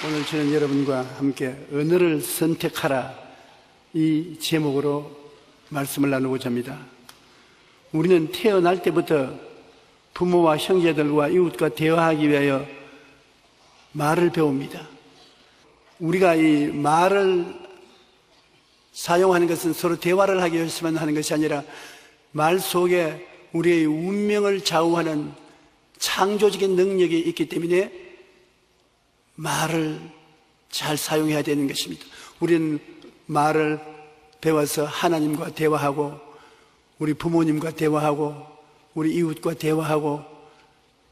오늘 저는 여러분과 함께 언어를 선택하라 이 제목으로 말씀을 나누고자 합니다. 우리는 태어날 때부터 부모와 형제들과 이웃과 대화하기 위하여 말을 배웁니다. 우리가 이 말을 사용하는 것은 서로 대화를 하기 위해서만 하는 것이 아니라 말 속에 우리의 운명을 좌우하는 창조적인 능력이 있기 때문에 말을 잘 사용해야 되는 것입니다. 우리는 말을 배워서 하나님과 대화하고 우리 부모님과 대화하고 우리 이웃과 대화하고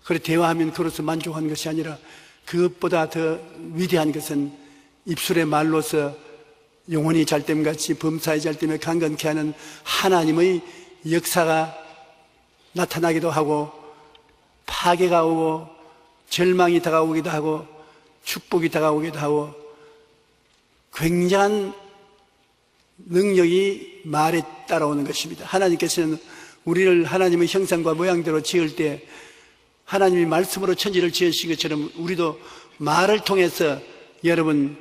그래 대화하면 그로서 만족하는 것이 아니라 그것보다 더 위대한 것은 입술의 말로서 영혼이 잘됨같이 범사에 잘됨에 강건케 하는 하나님의 역사가 나타나기도 하고 파괴가 오고 절망이 다가오기도 하고 축복이 다가오기도 하고 굉장한 능력이 말에 따라오는 것입니다. 하나님께서는 우리를 하나님의 형상과 모양대로 지을 때 하나님이 말씀으로 천지를 지으신 것처럼 우리도 말을 통해서 여러분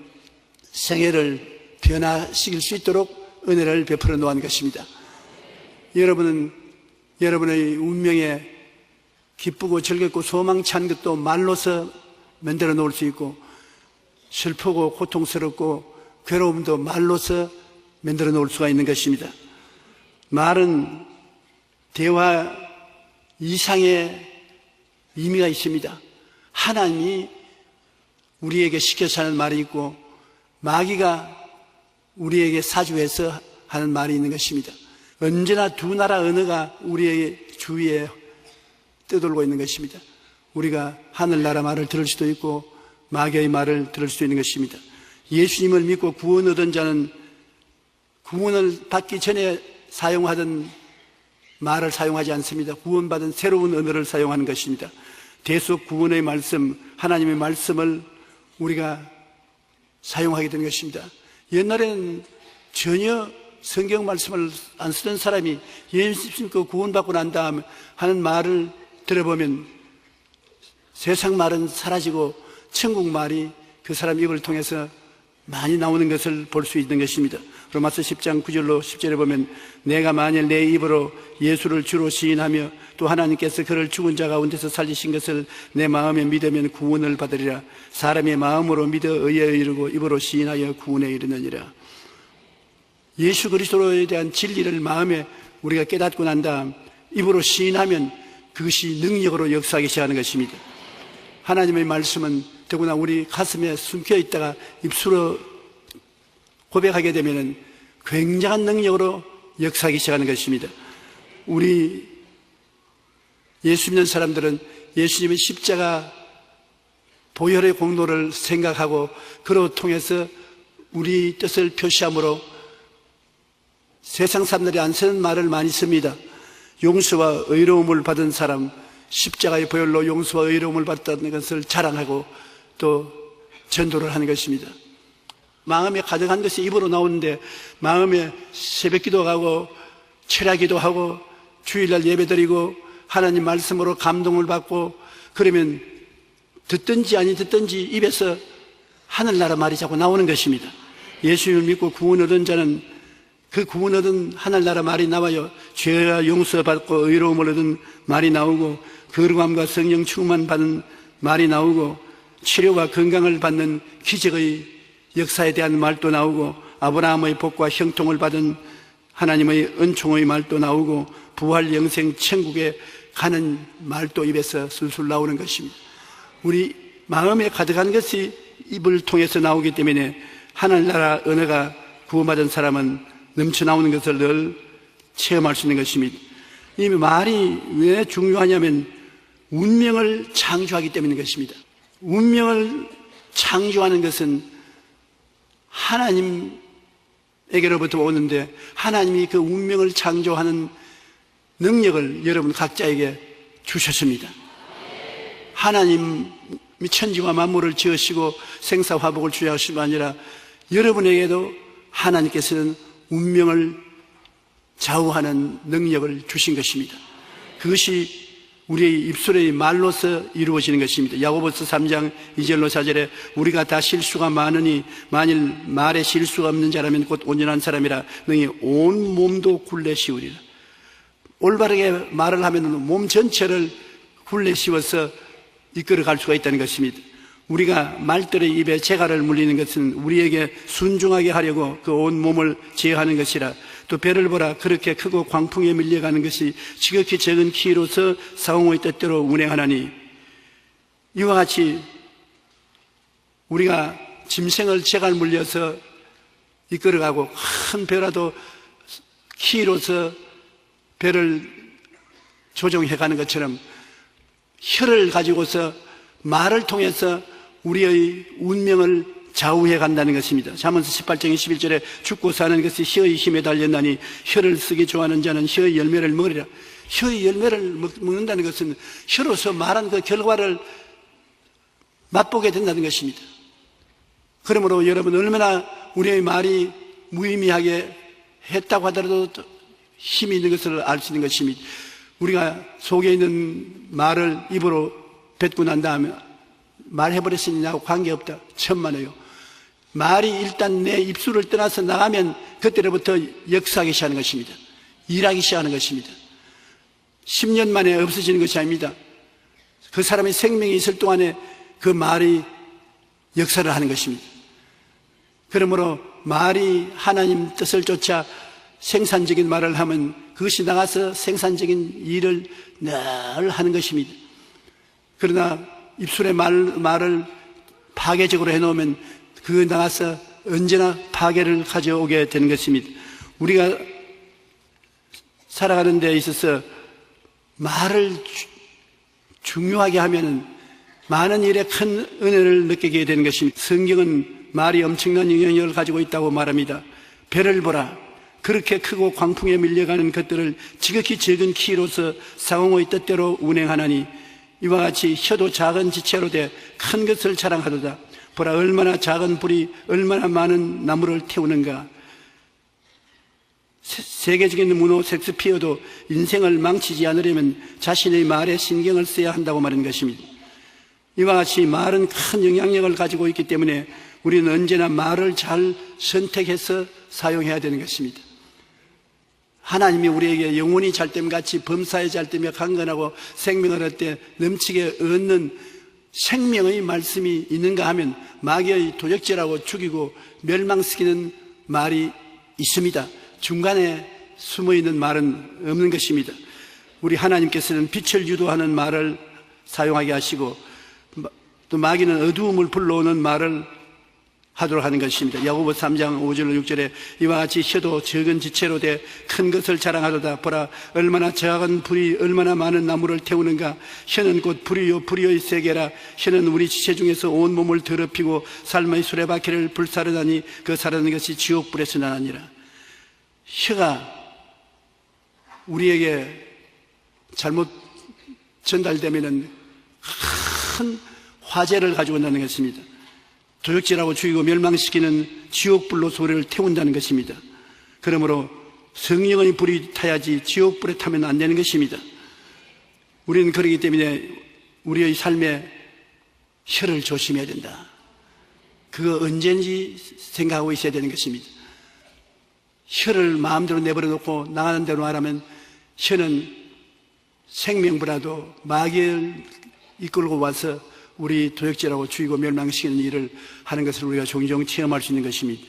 생애를 변화시킬 수 있도록 은혜를 베풀어 놓은 것입니다. 여러분은 여러분의 운명에 기쁘고 즐겁고 소망찬 것도 말로서 만들어 놓을 수 있고 슬프고 고통스럽고 괴로움도 말로서 만들어 놓을 수가 있는 것입니다. 말은 대화 이상의 의미가 있습니다. 하나님이 우리에게 시켜서 하는 말이 있고 마귀가 우리에게 사주해서 하는 말이 있는 것입니다. 언제나 두 나라 언어가 우리의 주위에 떠돌고 있는 것입니다. 우리가 하늘나라 말을 들을 수도 있고 마귀의 말을 들을 수도 있는 것입니다. 예수님을 믿고 구원 얻은 자는 구원을 받기 전에 사용하던 말을 사용하지 않습니다. 구원받은 새로운 언어를 사용하는 것입니다. 대속 구원의 말씀, 하나님의 말씀을 우리가 사용하게 되는 것입니다. 옛날에는 전혀 성경 말씀을 안 쓰던 사람이 예수 믿고 구원받고 난 다음 하는 말을 들어보면 세상 말은 사라지고 천국 말이 그 사람 입을 통해서 많이 나오는 것을 볼 수 있는 것입니다. 로마서 10장 9절로 10절에 보면 내가 만일 내 입으로 예수를 주로 시인하며 또 하나님께서 그를 죽은 자 가운데서 살리신 것을 내 마음에 믿으면 구원을 받으리라. 사람의 마음으로 믿어 의에 이르고 입으로 시인하여 구원에 이르느니라. 예수 그리스도에 대한 진리를 마음에 우리가 깨닫고 난 다음 입으로 시인하면 그것이 능력으로 역사하기 시작하는 것입니다. 하나님의 말씀은 더구나 우리 가슴에 숨겨 있다가 입술로 고백하게 되면 굉장한 능력으로 역사하기 시작하는 것입니다. 우리 예수 믿는 사람들은 예수님의 십자가 보혈의 공로를 생각하고 그로 통해서 우리 뜻을 표시함으로 세상 사람들이 안 쓰는 말을 많이 씁니다. 용서와 의로움을 받은 사람, 십자가의 보혈로 용서와 의로움을 받았다는 것을 자랑하고 또 전도를 하는 것입니다. 마음에 가득한 것이 입으로 나오는데 마음에 새벽기도 하고 철야기도 하고 주일날 예배드리고 하나님 말씀으로 감동을 받고 그러면 듣든지 아니 듣든지 입에서 하늘나라 말이 자꾸 나오는 것입니다. 예수님을 믿고 구원 얻은 자는 그 구원 얻은 하늘나라 말이 나와요. 죄가 용서받고 의로움을 얻은 말이 나오고 거룩함과 성령 충만 받은 말이 나오고 치료와 건강을 받는 기적의 역사에 대한 말도 나오고 아브라함의 복과 형통을 받은 하나님의 은총의 말도 나오고 부활 영생 천국에 가는 말도 입에서 술술 나오는 것입니다. 우리 마음에 가득한 것이 입을 통해서 나오기 때문에 하늘나라 언어가 구원받은 사람은 넘쳐나오는 것을 늘 체험할 수 있는 것입니다. 이 말이 왜 중요하냐면 운명을 창조하기 때문인 것입니다. 운명을 창조하는 것은 하나님에게로부터 오는데 하나님이 그 운명을 창조하는 능력을 여러분 각자에게 주셨습니다. 하나님이 천지와 만물을 지으시고 생사화복을 주하시고 아니라 여러분에게도 하나님께서는 운명을 좌우하는 능력을 주신 것입니다. 그것이 우리의 입술의 말로서 이루어지는 것입니다. 야고보서 3장 2절로 4절에 우리가 다 실수가 많으니 만일 말에 실수가 없는 자라면 곧 온전한 사람이라 너희 온 몸도 굴레 씌우리라. 올바르게 말을 하면 몸 전체를 굴레 씌워서 이끌어갈 수가 있다는 것입니다. 우리가 말들의 입에 재갈을 물리는 것은 우리에게 순종하게 하려고 그 온 몸을 제어하는 것이라. 또 배를 보라, 그렇게 크고 광풍에 밀려가는 것이 지극히 적은 키로서 사공의 뜻대로 운행하나니. 이와 같이 우리가 짐승을 재갈 물려서 이끌어가고 큰 배라도 키로서 배를 조종해가는 것처럼 혀를 가지고서 말을 통해서 우리의 운명을 좌우해 간다는 것입니다. 잠언서 18장 21절에 죽고 사는 것이 혀의 힘에 달렸나니 혀를 쓰기 좋아하는 자는 혀의 열매를 먹으리라. 혀의 열매를 먹는다는 것은 혀로서 말한 그 결과를 맛보게 된다는 것입니다. 그러므로 여러분, 얼마나 우리의 말이 무의미하게 했다고 하더라도 힘이 있는 것을 알 수 있는 것입니다. 우리가 속에 있는 말을 입으로 뱉고 난 다음에 말해버렸으니 나하고 관계없다, 천만에요. 말이 일단 내 입술을 떠나서 나가면 그때로부터 역사하기 시작하는 것입니다. 일하기 시작하는 것입니다. 10년 만에 없어지는 것이 아닙니다. 그 사람의 생명이 있을 동안에 그 말이 역사를 하는 것입니다. 그러므로 말이 하나님 뜻을 쫓아 생산적인 말을 하면 그것이 나가서 생산적인 일을 늘 하는 것입니다. 그러나 입술의 말을 파괴적으로 해놓으면 그 나가서 언제나 파괴를 가져오게 되는 것입니다. 우리가 살아가는 데 있어서 말을 중요하게 하면 많은 일에 큰 은혜를 느끼게 되는 것입니다. 성경은 말이 엄청난 영향력을 가지고 있다고 말합니다. 배를 보라, 그렇게 크고 광풍에 밀려가는 것들을 지극히 적은 키로서 사공의 뜻대로 운행하나니 이와 같이 혀도 작은 지체로 돼 큰 것을 자랑하도다. 보라, 얼마나 작은 불이 얼마나 많은 나무를 태우는가. 세계적인 문호 섹스피어도 인생을 망치지 않으려면 자신의 말에 신경을 써야 한다고 말하는 것입니다. 이와 같이 말은 큰 영향력을 가지고 있기 때문에 우리는 언제나 말을 잘 선택해서 사용해야 되는 것입니다. 하나님이 우리에게 영혼이 잘됨같이 범사에 잘되며 강건하고 생명을 얻되 넘치게 얻는 생명의 말씀이 있는가 하면 마귀의 도적질하고 죽이고 멸망시키는 말이 있습니다. 중간에 숨어있는 말은 없는 것입니다. 우리 하나님께서는 빛을 유도하는 말을 사용하게 하시고 또 마귀는 어두움을 불러오는 말을 하도록 하는 것입니다. 야고보 3장 5절 6절에 이와 같이 혀도 적은 지체로 돼 큰 것을 자랑하도다. 보라, 얼마나 작은 불이 얼마나 많은 나무를 태우는가. 혀는 곧 불이요 불의의 세계라. 혀는 우리 지체 중에서 온 몸을 더럽히고 삶의 수레바퀴를 불사르다니 그 사르는 것이 지옥불에서 나느니라. 혀가 우리에게 잘못 전달되면은 큰 화재를 가지고 온다는 것입니다. 도적질하고 죽이고 멸망시키는 지옥불로 소리를 태운다는 것입니다. 그러므로 성령의 불이 타야지 지옥불에 타면 안 되는 것입니다. 우리는 그러기 때문에 우리의 삶에 혀를 조심해야 된다. 그거 언제인지 생각하고 있어야 되는 것입니다. 혀를 마음대로 내버려 놓고 나가는 대로 말하면 혀는 생명보다도 마귀를 이끌고 와서 우리 도적질하고 죽이고 멸망시키는 일을 하는 것을 우리가 종종 체험할 수 있는 것입니다.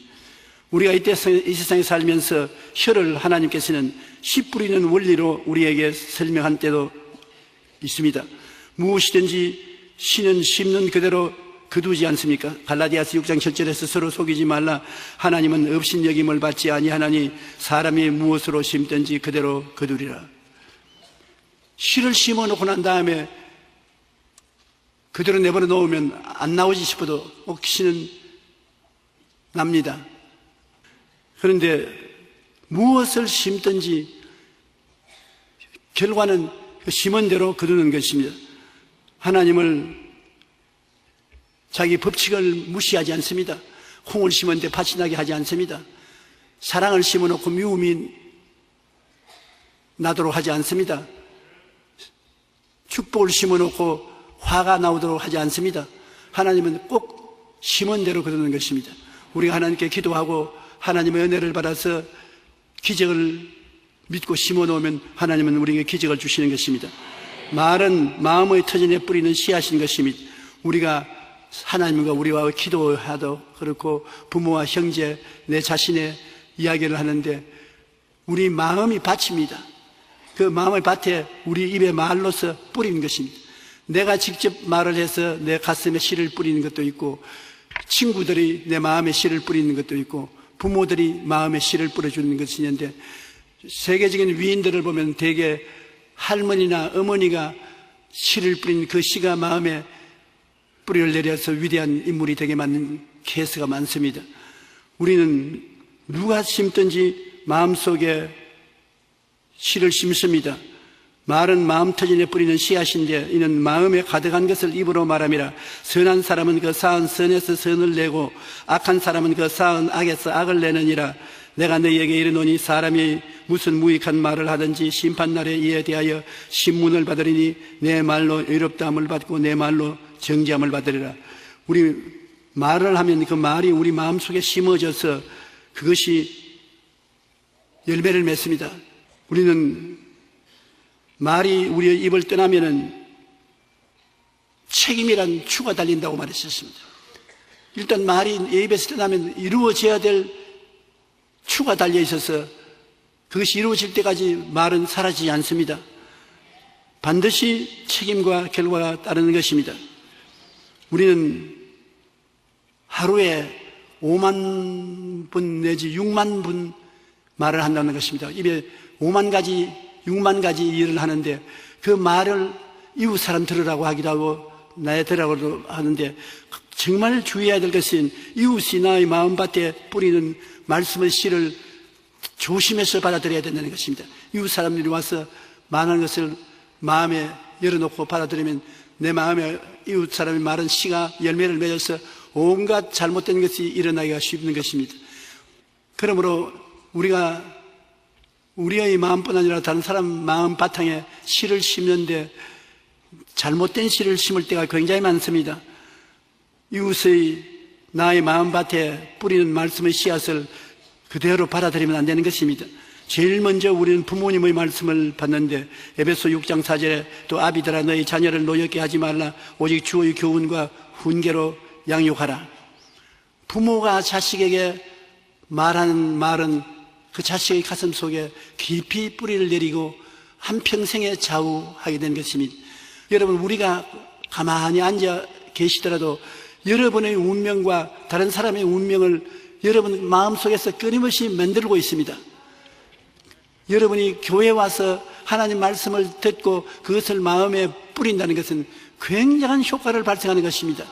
우리가 이 세상에 살면서 혀를 하나님께서는 씨 뿌리는 원리로 우리에게 설명한 때도 있습니다. 무엇이든지 씨는 심는 그대로 거두지 않습니까? 갈라디아서 6장 7절에서 서로 속이지 말라. 하나님은 업신여김을 받지 아니하나니 사람이 무엇으로 심든지 그대로 거두리라. 씨를 심어놓고 난 다음에 그대로 내버려 놓으면 안 나오지 싶어도 씨는 납니다. 그런데 무엇을 심든지 결과는 그 심은 대로 거두는 것입니다. 하나님을 자기 법칙을 무시하지 않습니다. 콩을 심었는데 밭이 나게 하지 않습니다. 사랑을 심어놓고 미움이 나도록 하지 않습니다. 축복을 심어놓고 화가 나오도록 하지 않습니다. 하나님은 꼭 심은 대로 거두는 것입니다. 우리가 하나님께 기도하고 하나님의 은혜를 받아서 기적을 믿고 심어놓으면 하나님은 우리에게 기적을 주시는 것입니다. 말은 마음의 터전에 뿌리는 씨앗인 것입니다. 우리가 하나님과 우리와 기도하도 그렇고 부모와 형제, 내 자신의 이야기를 하는데 우리 마음이 밭입니다. 그 마음의 밭에 우리 입에 말로서 뿌리는 것입니다. 내가 직접 말을 해서 내 가슴에 씨를 뿌리는 것도 있고, 친구들이 내 마음에 씨를 뿌리는 것도 있고, 부모들이 마음에 씨를 뿌려주는 것이 있는데, 세계적인 위인들을 보면 대개 할머니나 어머니가 씨를 뿌리는 그 씨가 마음에 뿌리를 내려서 위대한 인물이 되게 만든 케이스가 많습니다. 우리는 누가 심든지 마음속에 씨를 심습니다. 말은 마음 터전에 뿌리는 씨앗인데 이는 마음에 가득한 것을 입으로 말함이라. 선한 사람은 그 쌓은 선에서 선을 내고 악한 사람은 그 쌓은 악에서 악을 내느니라. 내가 너희에게 이르노니 사람이 무슨 무익한 말을 하든지 심판날에 이에 대하여 신문을 받으리니 내 말로 의롭다함을 받고 내 말로 정죄함을 받으리라. 우리 말을 하면 그 말이 우리 마음속에 심어져서 그것이 열매를 맺습니다. 우리는 말이 우리의 입을 떠나면은 책임이란 추가 달린다고 말했었습니다. 일단 말이 내 입에서 떠나면 이루어져야 될 추가 달려 있어서 그것이 이루어질 때까지 말은 사라지지 않습니다. 반드시 책임과 결과가 따르는 것입니다. 우리는 하루에 5만 분 내지 6만 분 말을 한다는 것입니다. 입에 5만 가지 6만 가지 일을 하는데 그 말을 이웃 사람 들으라고 하기도 하고 나의 들으라고도 하는데 정말 주의해야 될 것은 이웃이 나의 마음밭에 뿌리는 말씀의 씨를 조심해서 받아들여야 된다는 것입니다. 이웃 사람들이 와서 말하는 것을 마음에 열어놓고 받아들이면 내 마음에 이웃 사람이 말한 씨가 열매를 맺어서 온갖 잘못된 것이 일어나기가 쉽는 것입니다. 그러므로 우리가 우리의 마음뿐 아니라 다른 사람 마음 바탕에 씨를 심는데 잘못된 씨를 심을 때가 굉장히 많습니다. 이웃의 나의 마음밭에 뿌리는 말씀의 씨앗을 그대로 받아들이면 안 되는 것입니다. 제일 먼저 우리는 부모님의 말씀을 받는데 에베소 6장 4절에 또 아비들아 너희 자녀를 노엽게 하지 말라 오직 주의 교훈과 훈계로 양육하라. 부모가 자식에게 말하는 말은 그 자식의 가슴 속에 깊이 뿌리를 내리고 한평생에 좌우하게 되는 것입니다. 여러분, 우리가 가만히 앉아 계시더라도 여러분의 운명과 다른 사람의 운명을 여러분 마음속에서 끊임없이 만들고 있습니다. 여러분이 교회에 와서 하나님 말씀을 듣고 그것을 마음에 뿌린다는 것은 굉장한 효과를 발생하는 것입니다.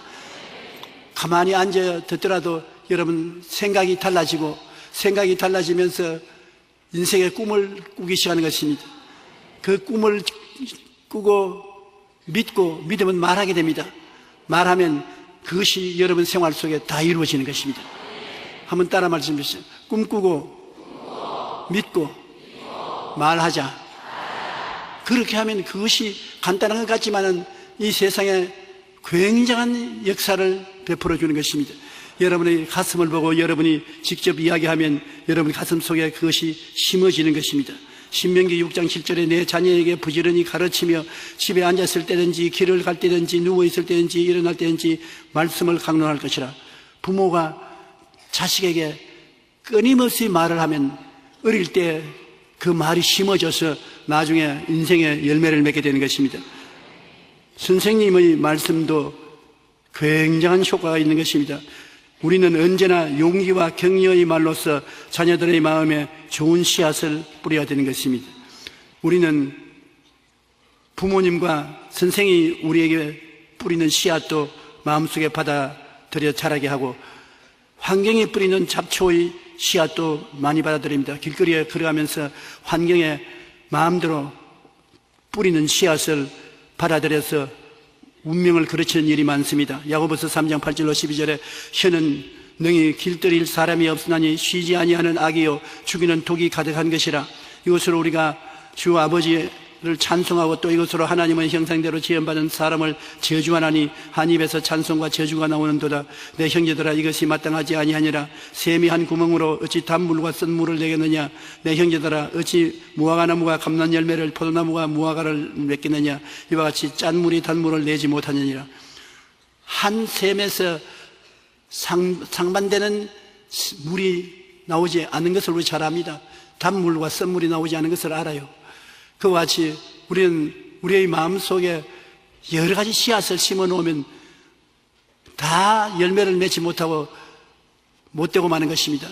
가만히 앉아 듣더라도 여러분 생각이 달라지고 생각이 달라지면서 인생의 꿈을 꾸기 시작하는 것입니다. 그 꿈을 꾸고 믿고 믿으면 말하게 됩니다. 말하면 그것이 여러분 생활 속에 다 이루어지는 것입니다. 한번 따라 말씀해 주세요. 꿈꾸고 믿고 말하자. 그렇게 하면 그것이 간단한 것 같지만은 이 세상에 굉장한 역사를 베풀어 주는 것입니다. 여러분의 가슴을 보고 여러분이 직접 이야기하면 여러분 가슴 속에 그것이 심어지는 것입니다. 신명기 6장 7절에 내 자녀에게 부지런히 가르치며 집에 앉았을 때든지 길을 갈 때든지 누워있을 때든지 일어날 때든지 말씀을 강론할 것이라. 부모가 자식에게 끊임없이 말을 하면 어릴 때 그 말이 심어져서 나중에 인생의 열매를 맺게 되는 것입니다. 선생님의 말씀도 굉장한 효과가 있는 것입니다. 우리는 언제나 용기와 격려의 말로서 자녀들의 마음에 좋은 씨앗을 뿌려야 되는 것입니다. 우리는 부모님과 선생이 우리에게 뿌리는 씨앗도 마음속에 받아들여 자라게 하고 환경에 뿌리는 잡초의 씨앗도 많이 받아들입니다. 길거리에 걸어가면서 환경에 마음대로 뿌리는 씨앗을 받아들여서 운명을 그르치는 일이 많습니다. 야고보서 3장 8절로 12절에 혀는 능히 길들일 사람이 없으나니 쉬지 아니하는 악이요 죽이는 독이 가득한 것이라. 이것으로 우리가 주 아버지의 찬송하고 또 이것으로 하나님의 형상대로 지음받은 사람을 저주하나니 한 입에서 찬송과 저주가 나오는도다. 내 형제들아, 이것이 마땅하지 아니하니라. 샘이 한 구멍으로 어찌 단물과 쓴 물을 내겠느냐. 내 형제들아, 어찌 무화과나무가 감난 열매를, 포도나무가 무화과를 맺겠느냐. 이와 같이 짠 물이 단물을 내지 못하느니라. 한 샘에서 상반되는 물이 나오지 않는 것을 우리 잘 압니다. 단물과 쓴 물이 나오지 않는 것을 알아요. 그와 같이 우리는 우리의 마음속에 여러 가지 씨앗을 심어 놓으면 다 열매를 맺지 못하고 못되고 마는 것입니다.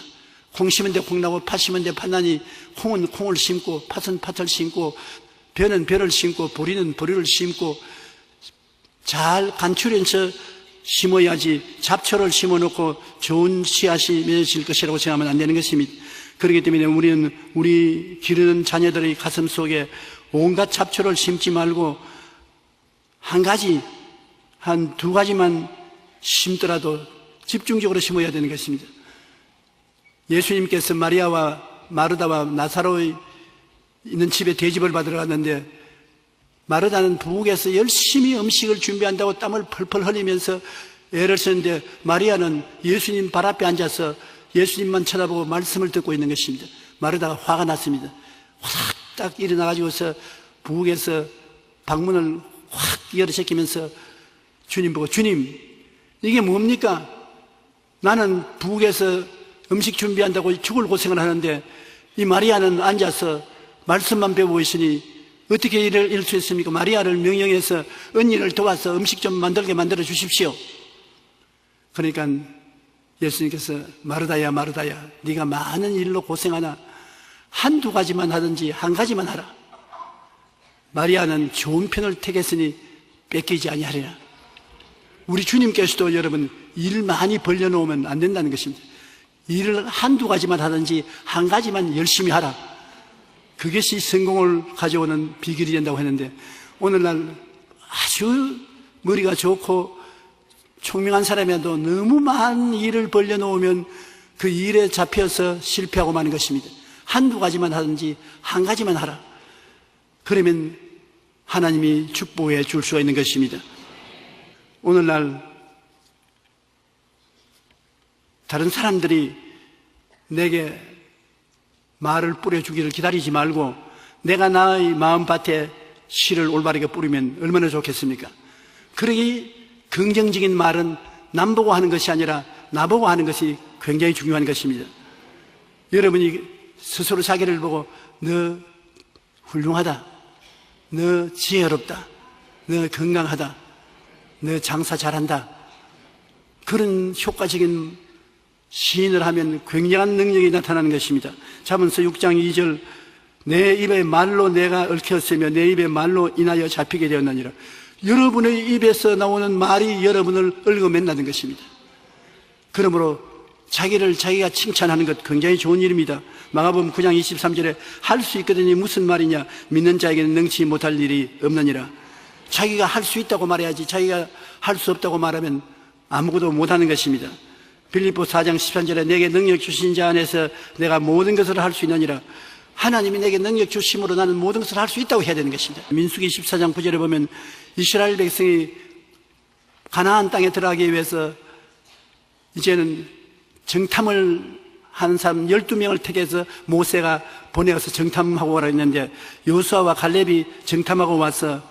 콩 심은 데 콩 나고 팥 심은 데 팥 나니, 콩은 콩을 심고 팥은 팥을 심고 벼는 벼를 심고 보리는 보리를 심고 잘 간추려서 심어야지 잡초를 심어놓고 좋은 씨앗이 맺어질 것이라고 생각하면 안 되는 것입니다. 그렇기 때문에 우리는 우리 기르는 자녀들의 가슴 속에 온갖 잡초를 심지 말고 한 가지, 한 두 가지만 심더라도 집중적으로 심어야 되는 것입니다. 예수님께서 마리아와 마르다와 나사로에 있는 집에 대접을 받으러 갔는데 마르다는 부엌에서 열심히 음식을 준비한다고 땀을 펄펄 흘리면서 애를 쓰는데 마리아는 예수님 발 앞에 앉아서 예수님만 쳐다보고 말씀을 듣고 있는 것입니다. 마르다가 화가 났습니다. 확 딱 일어나가지고서 부엌에서 방문을 확 열어제끼면서 주님 보고, 주님, 이게 뭡니까? 나는 부엌에서 음식 준비한다고 죽을 고생을 하는데 이 마리아는 앉아서 말씀만 배우고 있으니 어떻게 이럴 수 있습니까? 마리아를 명령해서 언니를 도와서 음식 좀 만들게 만들어 주십시오. 그러니까 예수님께서 마르다야 마르다야, 네가 많은 일로 고생하나 한두 가지만 하든지 한 가지만 하라. 마리아는 좋은 편을 택했으니 뺏기지 아니하리라. 우리 주님께서도 여러분 일 많이 벌려놓으면 안 된다는 것입니다. 일을 한두 가지만 하든지 한 가지만 열심히 하라. 그것이 성공을 가져오는 비결이 된다고 했는데, 오늘날 아주 머리가 좋고 총명한 사람이라도 너무 많은 일을 벌려놓으면 그 일에 잡혀서 실패하고 마는 것입니다. 한두 가지만 하든지 한 가지만 하라. 그러면 하나님이 축복해 줄 수가 있는 것입니다. 오늘날 다른 사람들이 내게 말을 뿌려주기를 기다리지 말고 내가 나의 마음밭에 씨를 올바르게 뿌리면 얼마나 좋겠습니까? 그러기 긍정적인 말은 남보고 하는 것이 아니라 나보고 하는 것이 굉장히 중요한 것입니다. 여러분이 스스로 자기를 보고 너 훌륭하다, 너 지혜롭다, 너 건강하다, 너 장사 잘한다, 그런 효과적인 시인을 하면 굉장한 능력이 나타나는 것입니다. 잠언서 6장 2절, 내 입의 말로 내가 얽혔으며 내 입의 말로 인하여 잡히게 되었느니라. 여러분의 입에서 나오는 말이 여러분을 얽어맨다는 것입니다. 그러므로 자기가 칭찬하는 것 굉장히 좋은 일입니다. 마가복음 9장 23절에 할 수 있거든요. 무슨 말이냐? 믿는 자에게는 능치 못할 일이 없느니라. 자기가 할 수 있다고 말해야지, 자기가 할 수 없다고 말하면 아무것도 못하는 것입니다. 빌립보 4장 13절에 내게 능력 주신 자 안에서 내가 모든 것을 할 수 있느니라. 하나님이 내게 능력 주심으로 나는 모든 것을 할 수 있다고 해야 되는 것입니다. 민수기 14장 9절에 보면 이스라엘 백성이 가나안 땅에 들어가기 위해서 이제는 정탐을 하는 사람 12명을 택해서 모세가 보내어서 정탐하고 오라 했는데, 여호수아와 갈렙이 정탐하고 와서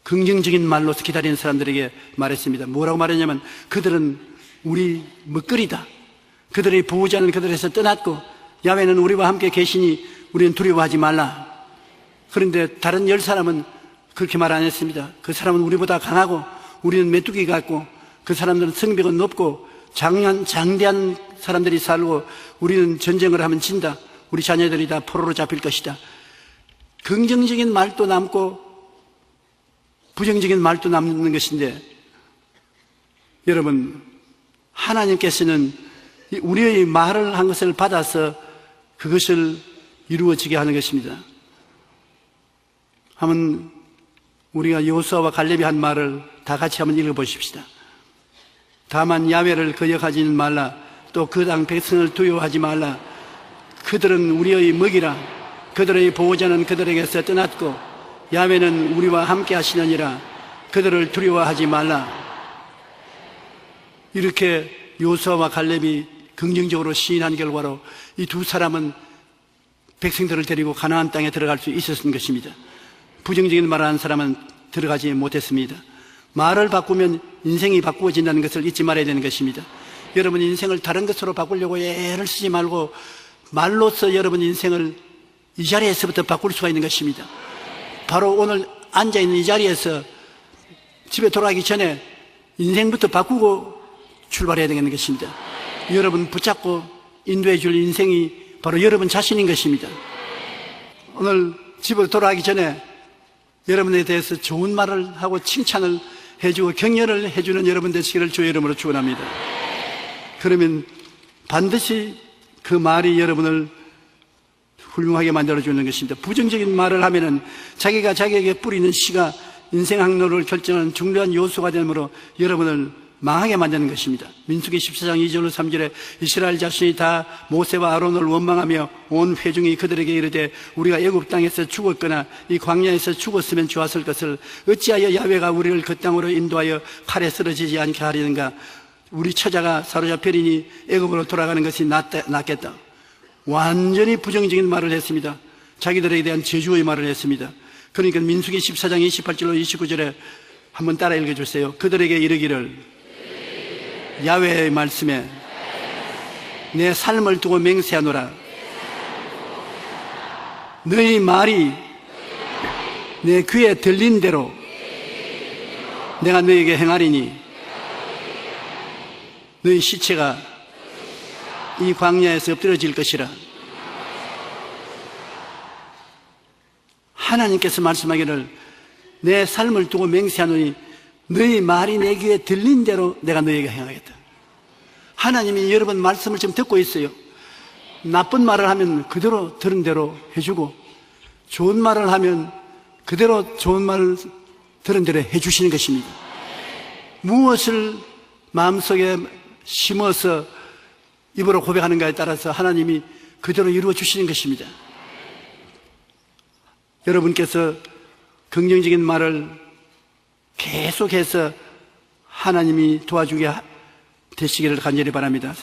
긍정적인 말로서 기다리는 사람들에게 말했습니다. 뭐라고 말했냐면, 그들은 우리 먹거리다. 그들의 보호자는 그들에서 떠났고 야훼는 우리와 함께 계시니 우리는 두려워하지 말라. 그런데 다른 10사람은 그렇게 말 안 했습니다. 그 사람은 우리보다 강하고 우리는 메뚜기 같고, 그 사람들은 성벽은 높고 장대한 사람들이 살고 우리는 전쟁을 하면 진다. 우리 자녀들이 다 포로로 잡힐 것이다. 긍정적인 말도 남고 부정적인 말도 남는 것인데, 여러분, 하나님께서는 우리의 말을 한 것을 받아서 그것을 이루어지게 하는 것입니다. 한번 우리가 여호수아와 갈렙이 한 말을 다 같이 한번 읽어보십시다. 다만 야훼를 거역하지는 말라. 또 그 땅 백성을 두려워하지 말라. 그들은 우리의 먹이라. 그들의 보호자는 그들에게서 떠났고 야훼는 우리와 함께 하시느니라. 그들을 두려워하지 말라. 이렇게 요수아와 갈렙이 긍정적으로 시인한 결과로 이 두 사람은 백성들을 데리고 가나안 땅에 들어갈 수 있었던 것입니다. 부정적인 말을 하는 사람은 들어가지 못했습니다. 말을 바꾸면 인생이 바꾸어진다는 것을 잊지 말아야 되는 것입니다. 여러분 인생을 다른 것으로 바꾸려고 애를 쓰지 말고 말로써 여러분 인생을 이 자리에서부터 바꿀 수가 있는 것입니다. 바로 오늘 앉아있는 이 자리에서 집에 돌아가기 전에 인생부터 바꾸고 출발해야 되는 것입니다. 여러분 붙잡고 인도해 줄 인생이 바로 여러분 자신인 것입니다. 오늘 집으로 돌아가기 전에 여러분에 대해서 좋은 말을 하고 칭찬을 해주고 격려를 해주는 여러분 되시기를 주의 이름으로 축원합니다. 그러면 반드시 그 말이 여러분을 훌륭하게 만들어주는 것입니다. 부정적인 말을 하면은 자기가 자기에게 뿌리는 씨가 인생 항로를 결정하는 중요한 요소가 되므로 여러분을 망하게 만드는 것입니다. 민수기 14장 2절 3절에 이스라엘 자손이 다 모세와 아론을 원망하며 온 회중이 그들에게 이르되 우리가 애굽 땅에서 죽었거나 이 광야에서 죽었으면 좋았을 것을 어찌하여 야훼가 우리를 그 땅으로 인도하여 칼에 쓰러지지 않게 하려는가. 우리 처자가 사로잡히리니 애굽으로 돌아가는 것이 낫겠다. 완전히 부정적인 말을 했습니다. 자기들에게 대한 저주의 말을 했습니다. 그러니까 민수기 14장 28절로 29절에 한번 따라 읽어주세요. 그들에게 이르기를 야훼의 말씀에 내 삶을 두고 맹세하노라. 너희 말이 내 귀에 들린 대로 내가 너희에게 행하리니 너희 시체가 이 광야에서 엎드러질 것이라. 하나님께서 말씀하기를 내 삶을 두고 맹세하노니 너희 말이 내 귀에 들린 대로 내가 너희에게 행하겠다. 하나님이 여러분 말씀을 지금 듣고 있어요. 나쁜 말을 하면 그대로 들은 대로 해주고 좋은 말을 하면 그대로 좋은 말을 들은 대로 해주시는 것입니다. 무엇을 마음속에 심어서 입으로 고백하는가에 따라서 하나님이 그대로 이루어 주시는 것입니다. 여러분께서 긍정적인 말을 계속해서 하나님이 도와주게 되시기를 간절히 바랍니다.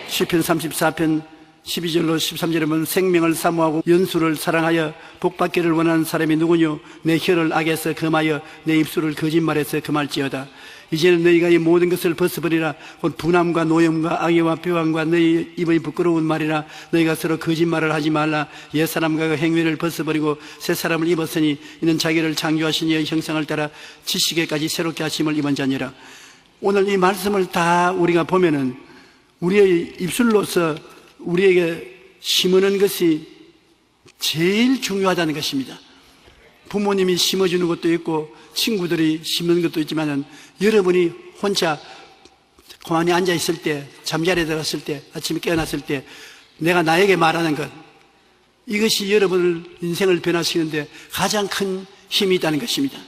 시편 34편 12절로 13절에 보면 생명을 사모하고 연수를 사랑하여 복받기를 원하는 사람이 누구뇨? 내 혀를 악에서 금하여 내 입술을 거짓말에서 금할지어다. 이제는 너희가 이 모든 것을 벗어버리라. 곧 분함과 노염과 악의와 비방과 너희 입의 부끄러운 말이라. 너희가 서로 거짓말을 하지 말라. 옛사람과 그 행위를 벗어버리고 새 사람을 입었으니 이는 자기를 창조하신 이의 형상을 따라 지식에까지 새롭게 하심을 입은 자니라. 오늘 이 말씀을 다 우리가 보면은 우리의 입술로서 우리에게 심으는 것이 제일 중요하다는 것입니다. 부모님이 심어주는 것도 있고 친구들이 심는 것도 있지만은 여러분이 혼자 가만히 앉아 있을 때, 잠자리에 들어갔을 때, 아침에 깨어났을 때 내가 나에게 말하는 것, 이것이 여러분을 인생을 변화시키는데 가장 큰 힘이 있다는 것입니다.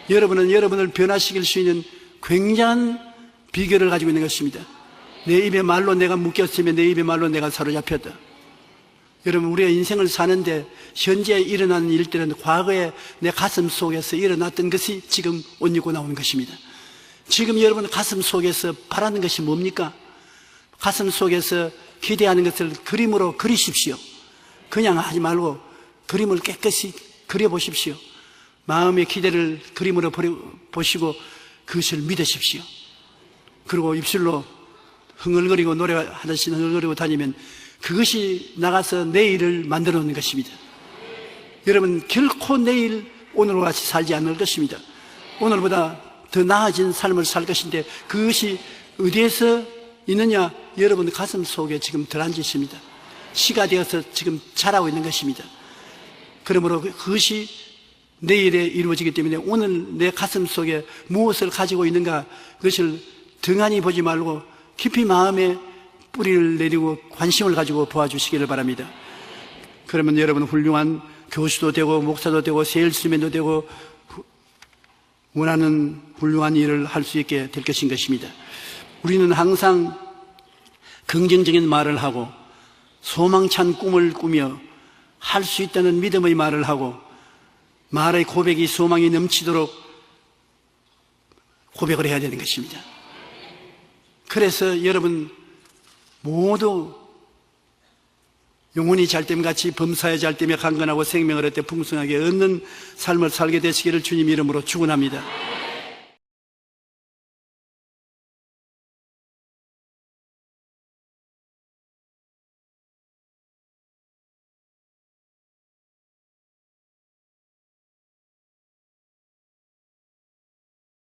여러분은 여러분을 변화시킬 수 있는 굉장한 비결을 가지고 있는 것입니다. 내 입의 말로 내가 묶였으면 내 입의 말로 내가 사로잡혔다. 여러분 우리가 인생을 사는데 현재 일어나는 일들은 과거에 내 가슴 속에서 일어났던 것이 지금 옷 입고 나오는 것입니다. 지금 여러분 가슴 속에서 바라는 것이 뭡니까? 가슴 속에서 기대하는 것을 그림으로 그리십시오. 그냥 하지 말고 그림을 깨끗이 그려보십시오. 마음의 기대를 그림으로 보시고 그것을 믿으십시오. 그리고 입술로 흥얼거리고 노래하듯이 흥얼거리고 다니면 그것이 나가서 내일을 만들어 놓는 것입니다. 여러분 결코 내일 오늘과 같이 살지 않을 것입니다. 오늘보다 더 나아진 삶을 살 것인데 그것이 어디에서 있느냐? 여러분 가슴 속에 지금 들어앉아 있습니다. 시가 되어서 지금 자라고 있는 것입니다. 그러므로 그것이 내일에 이루어지기 때문에 오늘 내 가슴 속에 무엇을 가지고 있는가 그것을 등한히 보지 말고 깊이 마음에 뿌리를 내리고 관심을 가지고 보아주시기를 바랍니다. 그러면 여러분 훌륭한 교수도 되고 목사도 되고 세일스맨도 되고 원하는 훌륭한 일을 할 수 있게 될 것인 것입니다. 우리는 항상 긍정적인 말을 하고 소망찬 꿈을 꾸며 할 수 있다는 믿음의 말을 하고 말의 고백이 소망이 넘치도록 고백을 해야 되는 것입니다. 그래서 여러분 모두 영혼이 잘됨같이 범사에 잘되며 강건하고 생명을 얻되 풍성하게 얻는 삶을 살게 되시기를 주님 이름으로 축원합니다.